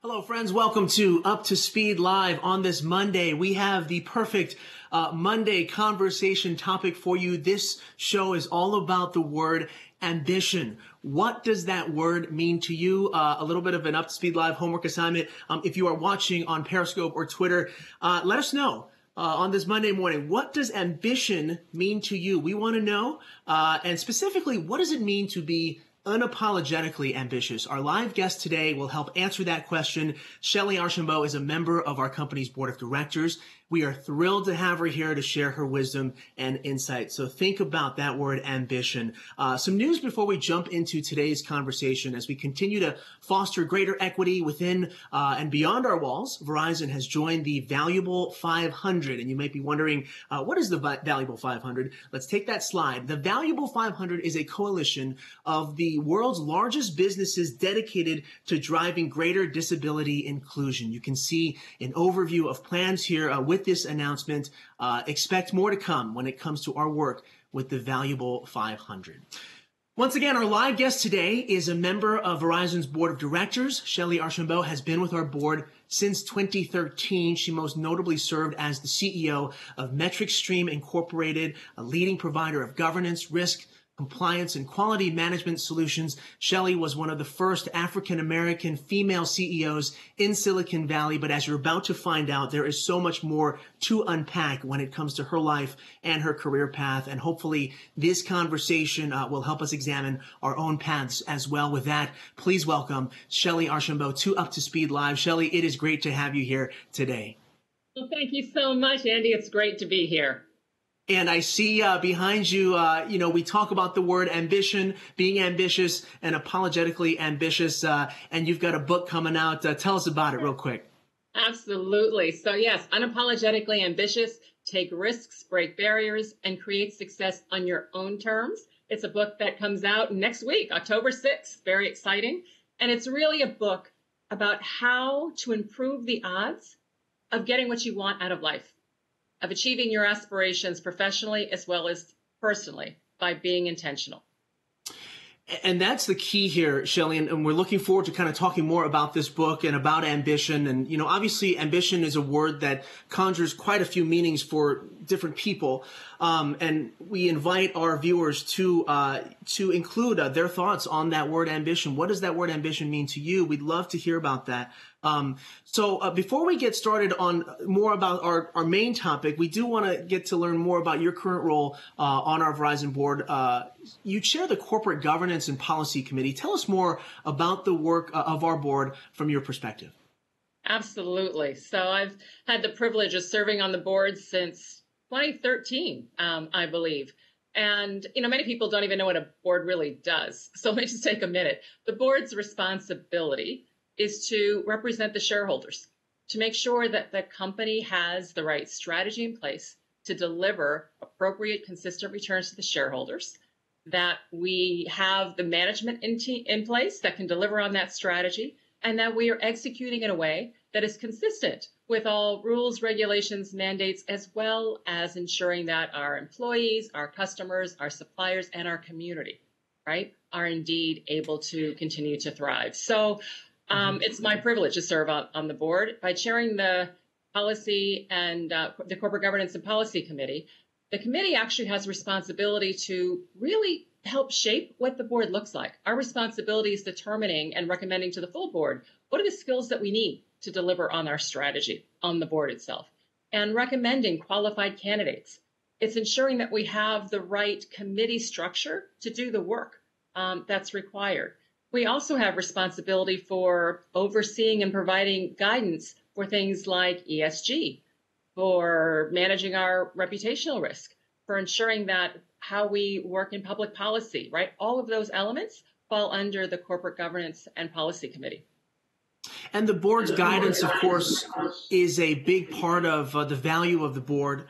Hello, friends. Welcome to Up to Speed Live. On this Monday, we have the perfect Monday conversation topic for you. This show is all about the word ambition. What does that word mean to you? A little bit of an Up to Speed Live homework assignment. If you are watching on Periscope or Twitter, let us know. On this Monday morning, what does ambition mean to you? We want to know, and specifically, what does it mean to be unapologetically ambitious? Our live guest today will help answer that question. Shellye Archambeau is a member of our company's board of directors. We are thrilled to have her here to share her wisdom and insight. So think about that word ambition. Some news before we jump into today's conversation. As we continue to foster greater equity within and beyond our walls, Verizon has joined the Valuable 500. And you might be wondering, what is the Valuable 500? Let's take that slide. The Valuable 500 is a coalition of the world's largest businesses dedicated to driving greater disability inclusion. You can see an overview of plans here with this announcement. Expect more to come when it comes to our work with the Valuable 500. Once again, our live guest today is a member of Verizon's board of directors. Shellye Archambeau has been with our board since 2013. She most notably served as the CEO of Metric Stream Incorporated, a leading provider of governance, risk, compliance, and quality management solutions. Shellye was one of the first African-American female CEOs in Silicon Valley, but as you're about to find out, there is so much more to unpack when it comes to her life and her career path, and hopefully this conversation will help us examine our own paths as well. With that, please welcome Shellye Archambeau to Up to Speed Live. Shellye, it is great to have you here today. Well, thank you so much, Andy. It's great to be here. And I see behind you, we talk about the word ambition, being ambitious and apologetically ambitious. And you've got a book coming out. Tell us about it real quick. Absolutely. So yes, Unapologetically Ambitious, take risks, break barriers, and create success on your own terms. It's a book that comes out next week, October 6th. Very exciting. And it's really a book about how to improve the odds of getting what you want out of life, of achieving your aspirations professionally as well as personally by being intentional. And that's the key here, Shellye, and we're looking forward to kind of talking more about this book and about ambition. And, obviously ambition is a word that conjures quite a few meanings for different people. And we invite our viewers to include their thoughts on that word ambition. What does that word ambition mean to you? We'd love to hear about that. So before we get started on more about our main topic, we do want to get to learn more about your current role on our Verizon board. You chair the Corporate Governance and Policy Committee. Tell us more about the work of our board from your perspective. Absolutely. So I've had the privilege of serving on the board since 2013, I believe. And, many people don't even know what a board really does. So let me just take a minute. The board's responsibility is to represent the shareholders, to make sure that the company has the right strategy in place to deliver appropriate, consistent returns to the shareholders, that we have the management in place that can deliver on that strategy, and that we are executing in a way that is consistent with all rules, regulations, mandates, as well as ensuring that our employees, our customers, our suppliers, and our community, right, are indeed able to continue to thrive. So it's my privilege to serve on the board by chairing the policy and the Corporate Governance and Policy Committee. The committee actually has responsibility to really help shape what the board looks like. Our responsibility is determining and recommending to the full board what are the skills that we need to deliver on our strategy on the board itself, and recommending qualified candidates. It's ensuring that we have the right committee structure to do the work that's required. We also have responsibility for overseeing and providing guidance for things like ESG, for managing our reputational risk, for ensuring that how we work in public policy, right? All of those elements fall under the Corporate Governance and Policy Committee. And the board's guidance, of course, is a big part of the value of the board.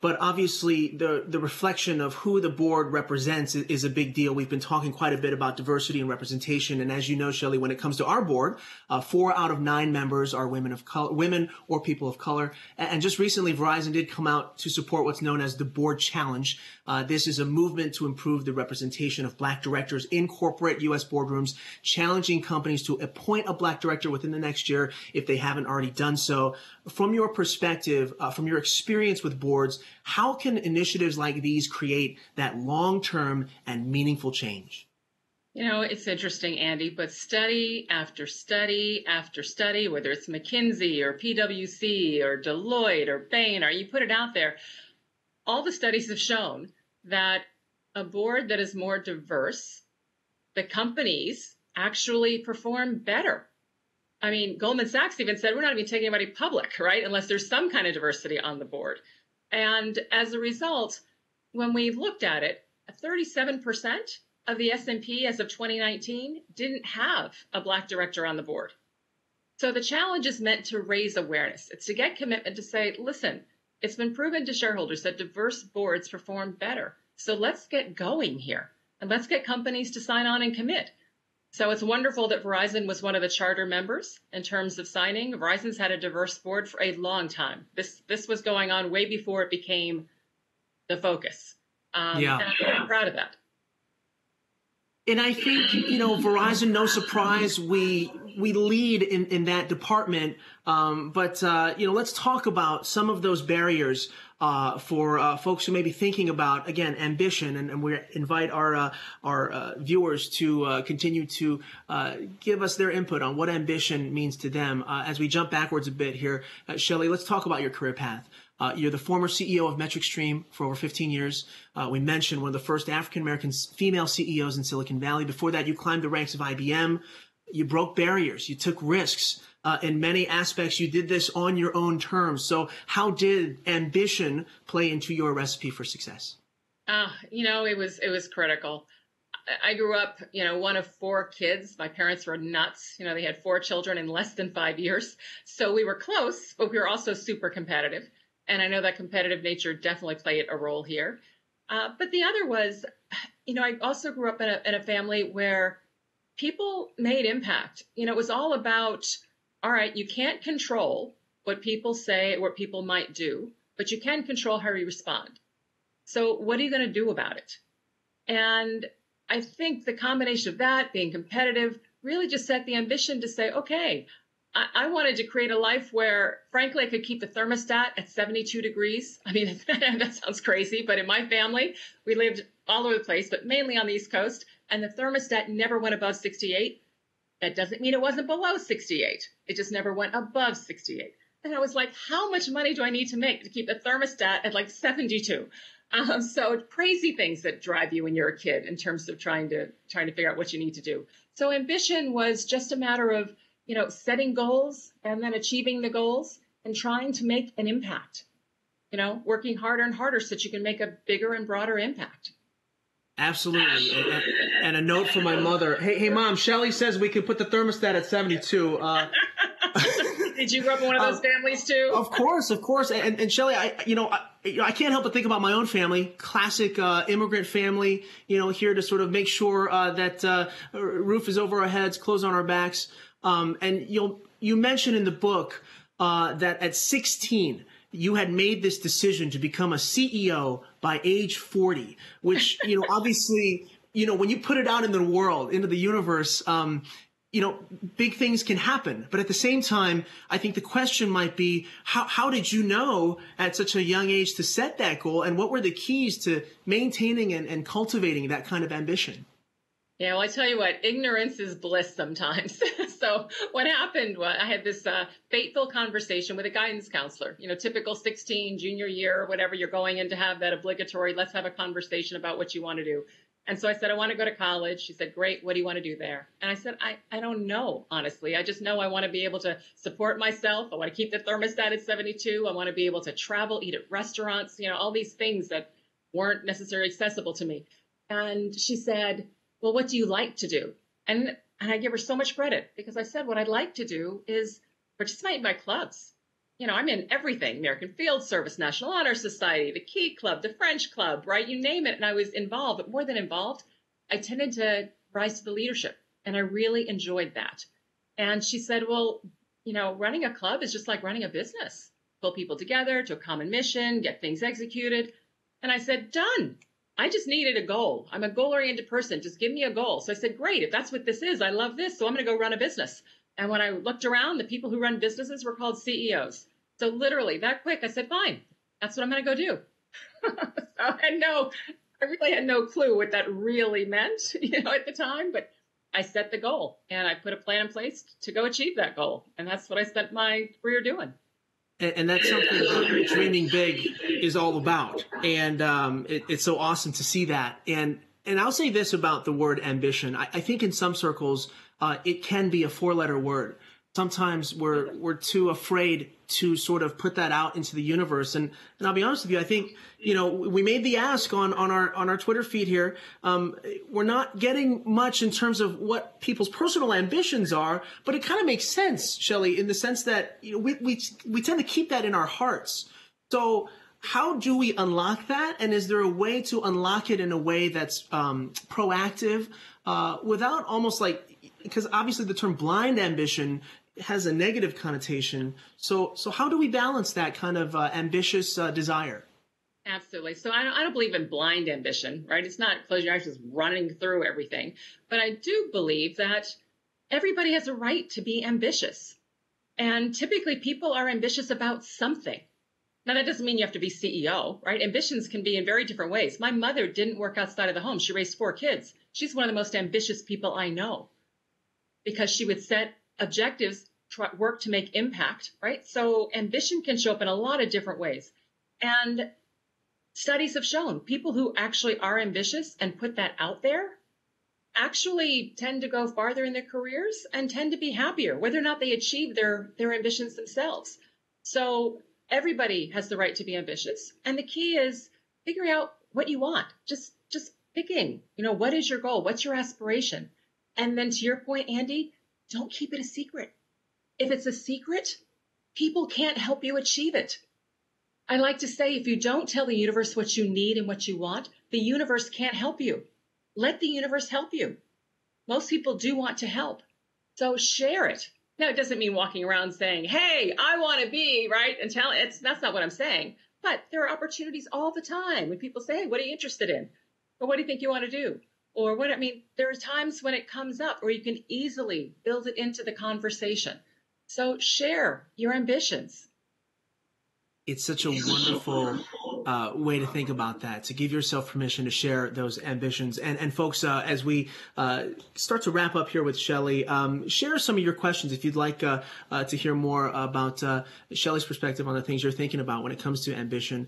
but obviously the reflection of who the board represents is a big deal. We've been talking quite a bit about diversity and representation. And as you know, Shellye, when it comes to our board, 4 out of 9 members are women of color, women or people of color. And just recently, Verizon did come out to support what's known as the Board Challenge. This is a movement to improve the representation of Black directors in corporate U.S. boardrooms, challenging companies to appoint a Black director within the next year if they haven't already done so. From your perspective, from your experience with boards, how can initiatives like these create that long-term and meaningful change? You know, it's interesting, Andy, but study after study after study, whether it's McKinsey or PwC or Deloitte or Bain, or you put it out there, all the studies have shown that a board that is more diverse, the companies actually perform better. I mean, Goldman Sachs even said, we're not even taking anybody public, right? Unless there's some kind of diversity on the board. And as a result, when we looked at it, 37% of the S&P as of 2019 didn't have a Black director on the board. So the challenge is meant to raise awareness. It's to get commitment to say, listen, it's been proven to shareholders that diverse boards perform better. So let's get going here and let's get companies to sign on and commit. So it's wonderful that Verizon was one of the charter members in terms of signing. Verizon's had a diverse board for a long time. This was going on way before it became the focus. And I'm proud of that. And I think, Verizon, no surprise, we lead in that department. But let's talk about some of those barriers for folks who may be thinking about, again, ambition. And we invite our viewers to continue to give us their input on what ambition means to them. As we jump backwards a bit here, Shellye, let's talk about your career path. You're the former CEO of MetricStream for over 15 years. We mentioned one of the first African-American female CEOs in Silicon Valley. Before that, you climbed the ranks of IBM. You broke barriers. You took risks. In many aspects, you did this on your own terms. So how did ambition play into your recipe for success? It was critical. I grew up, one of 4 kids. My parents were nuts. They had 4 children in less than 5 years. So we were close, but we were also super competitive. And I know that competitive nature definitely played a role here. But the other was, I also grew up in a family where people made impact. It was all about, all right, you can't control what people say, what people might do, but you can control how you respond. So what are you going to do about it? And I think the combination of that, being competitive, really just set the ambition to say, okay, I wanted to create a life where, frankly, I could keep the thermostat at 72 degrees. I mean, that sounds crazy, but in my family, we lived all over the place, but mainly on the East Coast, and the thermostat never went above 68. That doesn't mean it wasn't below 68. It just never went above 68. And I was like, how much money do I need to make to keep the thermostat at like 72? So crazy things that drive you when you're a kid in terms of trying to figure out what you need to do. So ambition was just a matter of setting goals and then achieving the goals and trying to make an impact, working harder and harder so that you can make a bigger and broader impact. Absolutely. And a note from my mother. Hey, Mom, Shellye says we could put the thermostat at 72. Did you grow up in one of those families too? Of course. And Shellye, I can't help but think about my own family, classic immigrant family, here to sort of make sure that roof is over our heads, clothes on our backs. And you mentioned in the book that at 16, you had made this decision to become a CEO by age 40, which, obviously, when you put it out in the world, into the universe, big things can happen. But at the same time, I think the question might be, how did you know at such a young age to set that goal? And what were the keys to maintaining and cultivating that kind of ambition? Yeah, well, I tell you what, ignorance is bliss sometimes. So what happened was I had this fateful conversation with a guidance counselor, typical 16, junior year, whatever, you're going in to have that obligatory, let's have a conversation about what you want to do. And so I said, I want to go to college. She said, great. What do you want to do there? And I said, I don't know, honestly. I just know I want to be able to support myself. I want to keep the thermostat at 72. I want to be able to travel, eat at restaurants, all these things that weren't necessarily accessible to me. And she said, well, what do you like to do? And I give her so much credit because I said, what I'd like to do is participate in my clubs. I'm in everything, American Field Service, National Honor Society, the Key Club, the French Club, right? You name it. And I was involved, but more than involved, I tended to rise to the leadership. And I really enjoyed that. And she said, well, running a club is just like running a business. Pull people together to a common mission, get things executed. And I said, done. I just needed a goal. I'm a goal-oriented person. Just give me a goal. So I said, great, if that's what this is, I love this. So I'm going to go run a business. And when I looked around, the people who run businesses were called CEOs. So literally that quick, I said, fine, that's what I'm going to go do. So I really had no clue what that really meant, at the time, but I set the goal and I put a plan in place to go achieve that goal. And that's what I spent my career doing. And that's something that dreaming big is all about. And it's so awesome to see that. And I'll say this about the word ambition. I think in some circles, it can be a four-letter word. Sometimes we're too afraid to sort of put that out into the universe. And I'll be honest with you, I think, we made the ask on our Twitter feed here. We're not getting much in terms of what people's personal ambitions are, but it kind of makes sense, Shellye, in the sense that we tend to keep that in our hearts. So how do we unlock that? And is there a way to unlock it in a way that's proactive without almost because obviously the term blind ambition has a negative connotation. So how do we balance that kind of ambitious desire? Absolutely. So I don't believe in blind ambition, right? It's not close your eyes just running through everything. But I do believe that everybody has a right to be ambitious. And typically people are ambitious about something. Now, that doesn't mean you have to be CEO, right? Ambitions can be in very different ways. My mother didn't work outside of the home. She raised 4 kids. She's one of the most ambitious people I know because she would set objectives, work to make impact, right? So ambition can show up in a lot of different ways. And studies have shown people who actually are ambitious and put that out there actually tend to go farther in their careers and tend to be happier, whether or not they achieve their ambitions themselves. So everybody has the right to be ambitious. And the key is figuring out what you want. Just picking, what is your goal? What's your aspiration? And then to your point, Andy, don't keep it a secret. If it's a secret, people can't help you achieve it. I like to say, if you don't tell the universe what you need and what you want, the universe can't help you. Let the universe help you. Most people do want to help. So share it. Now, it doesn't mean walking around saying, hey, I want to be, right? And that's not what I'm saying. But there are opportunities all the time when people say, hey, what are you interested in? Or what do you think you want to do? Or there are times when it comes up where you can easily build it into the conversation. So share your ambitions. It's such a wonderful way to think about that, to give yourself permission to share those ambitions. And folks, as we start to wrap up here with Shellye, share some of your questions if you'd like to hear more about Shellye's perspective on the things you're thinking about when it comes to ambition.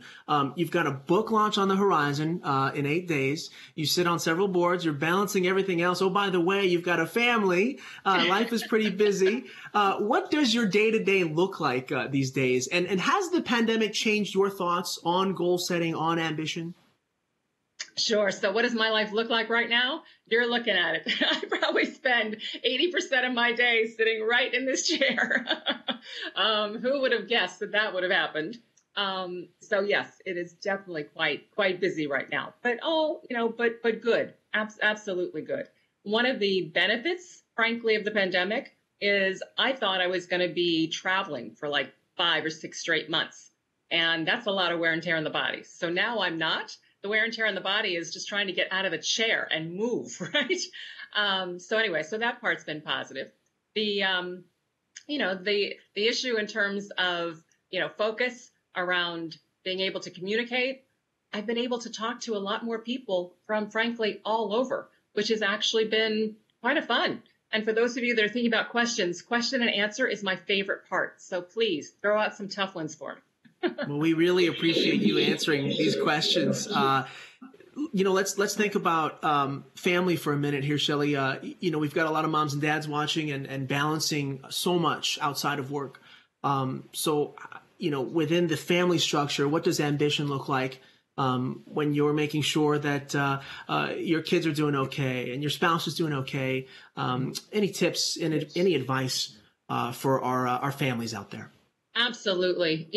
You've got a book launch on the horizon in 8 days. You sit on several boards. You're balancing everything else. Oh, by the way, you've got a family. Life is pretty busy. What does your day-to-day look like these days? And has the pandemic changed your thoughts on goal setting, on ambition? Sure. So what does my life look like right now? You're looking at it. I probably spend 80% of my day sitting right in this chair. Who would have guessed that would have happened? So yes, it is definitely quite busy right now, but but good. Absolutely good. One of the benefits, frankly, of the pandemic is I thought I was going to be traveling for like 5 or 6 straight months. And that's a lot of wear and tear on the body. So now I'm not. The wear and tear on the body is just trying to get out of a chair and move, right? So anyway, so that part's been positive. The issue in terms of, focus around being able to communicate, I've been able to talk to a lot more people from, frankly, all over, which has actually been quite a fun. And for those of you that are thinking about questions, question and answer is my favorite part. So please throw out some tough ones for me. Well, we really appreciate you answering these questions. Let's think about family for a minute here, Shellye. We've got a lot of moms and dads watching and balancing so much outside of work. Within the family structure, what does ambition look like when you're making sure that your kids are doing okay and your spouse is doing okay? Any tips and any advice for our families out there? Absolutely.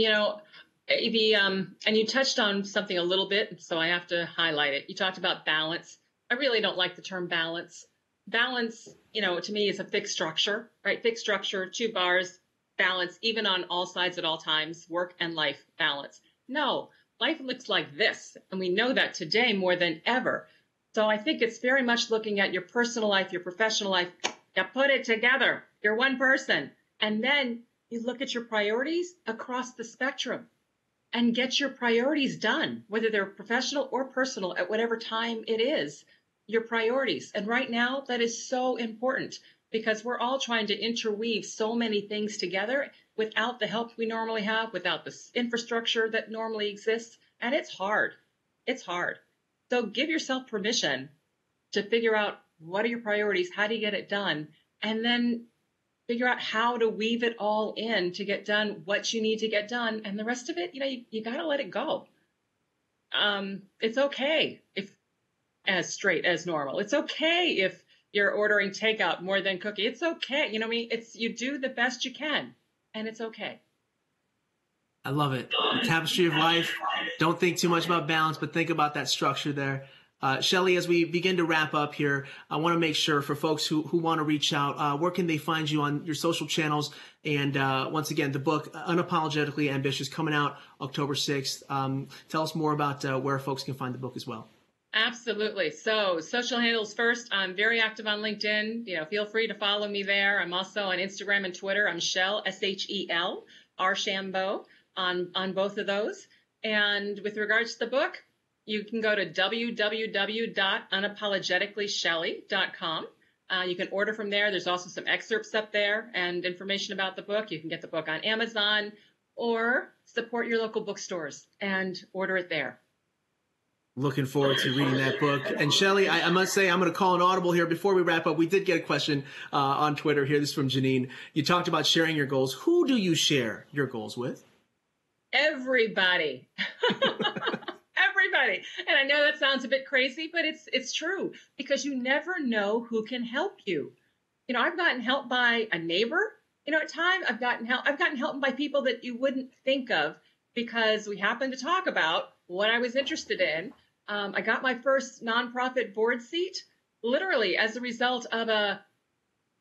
And you touched on something a little bit, so I have to highlight it. You talked about balance. I really don't like the term balance. Balance, to me is a fixed structure, right? Fixed structure, two bars, balance, even on all sides at all times, work and life balance. No, life looks like this. And we know that today more than ever. So I think it's very much looking at your personal life, your professional life. You put it together. You're one person. And then you look at your priorities across the spectrum and get your priorities done, whether they're professional or personal, at whatever time it is, your priorities. And right now, that is so important because we're all trying to interweave so many things together without the help we normally have, without the infrastructure that normally exists. And it's hard. It's hard. So give yourself permission to figure out what are your priorities, how do you get it done, and then figure out how to weave it all in to get done what you need to get done. And the rest of it, you got to let it go. It's okay if as straight as normal. It's okay if you're ordering takeout more than cooking. It's okay. You know what I mean? You do the best you can, and it's okay. I love it. The tapestry of life. Don't think too much about balance, but think about that structure there. Shellye, as we begin to wrap up here, I want to make sure for folks who want to reach out, where can they find you on your social channels? And once again, the book, Unapologetically Ambitious, coming out October 6th. Tell us more about where folks can find the book as well. Absolutely. So social handles first. I'm very active on LinkedIn. Feel free to follow me there. I'm also on Instagram and Twitter. I'm Shell, Shel, Archambeau on both of those. And with regards to the book, you can go to www.unapologeticallyshellye.com. You can order from there. There's also some excerpts up there and information about the book. You can get the book on Amazon or support your local bookstores and order it there. Looking forward to reading that book. And Shellye, I must say, I'm going to call an audible here before we wrap up. We did get a question on Twitter here. This is from Janine. You talked about sharing your goals. Who do you share your goals with? Everybody. Everybody. And I know that sounds a bit crazy, but it's true because you never know who can help you. I've gotten help by a neighbor. At times I've gotten help by people that you wouldn't think of because we happened to talk about what I was interested in. I got my first nonprofit board seat literally as a result of a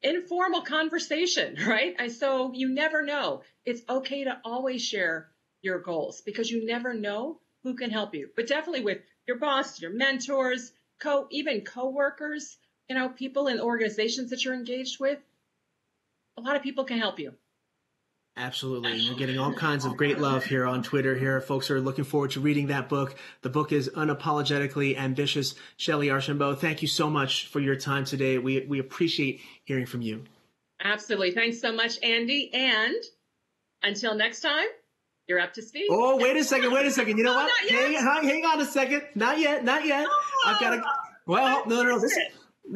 informal conversation, right? So you never know. It's okay to always share your goals because you never know who can help you. But definitely with your boss, your mentors, even coworkers, people in organizations that you're engaged with, a lot of people can help you. Absolutely. You're getting all kinds of great love here on Twitter here. Folks are looking forward to reading that book. The book is Unapologetically Ambitious. Shellye Archambeau, thank you so much for your time today. We appreciate hearing from you. Absolutely. Thanks so much, Andy. And until next time, you're up to speed. Oh, wait a second. You know what? Hang on a second. Not yet. I've got to. Well, no.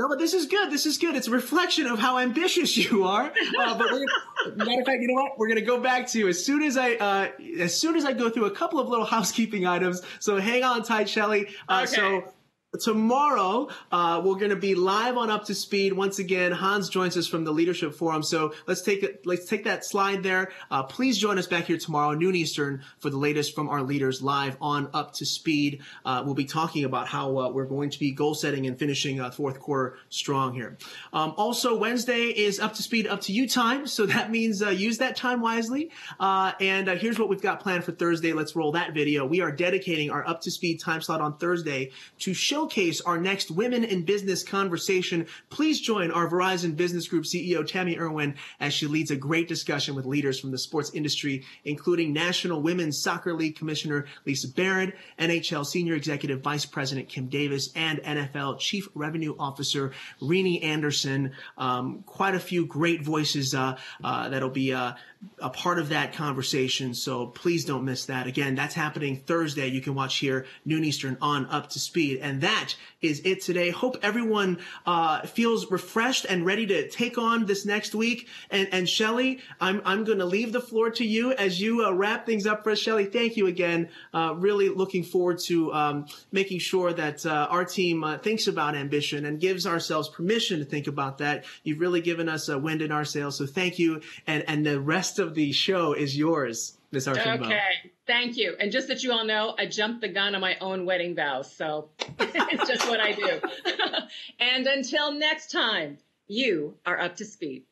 But this is good. It's a reflection of how ambitious you are. But matter of fact, you know what? We're going to go back to as soon as I go through a couple of little housekeeping items. So hang on tight, Shellye. Okay. So tomorrow, we're going to be live on Up to Speed. Once again, Hans joins us from the Leadership Forum. So let's take that slide there. Please join us back here tomorrow, noon Eastern, for the latest from our leaders live on Up to Speed. We'll be talking about how we're going to be goal setting and finishing fourth quarter strong here. Also, Wednesday is Up to Speed, Up to You time. So that means use that time wisely. And here's what we've got planned for Thursday. Let's roll that video. We are dedicating our Up to Speed time slot on Thursday to showcase our next Women in Business conversation. Please join our Verizon Business Group CEO, Tammy Irwin, as she leads a great discussion with leaders from the sports industry, including National Women's Soccer League Commissioner Lisa Barrett, NHL Senior Executive Vice President Kim Davis, and NFL Chief Revenue Officer Renee Anderson. Quite a few great voices that'll be a part of that conversation, so please don't miss that. Again, that's happening Thursday. You can watch here, noon Eastern, on Up to Speed. And that that is it today. Hope everyone feels refreshed and ready to take on this next week. And Shellye, I'm going to leave the floor to you as you wrap things up for us. Shellye, thank you again. Really looking forward to making sure that our team thinks about ambition and gives ourselves permission to think about that. You've really given us a wind in our sails, so thank you. And the rest of the show is yours, Ms. Archambeau. Okay, thank you. And just that you all know, I jumped the gun on my own wedding vows, so it's just what I do. And until next time, you are up to speed.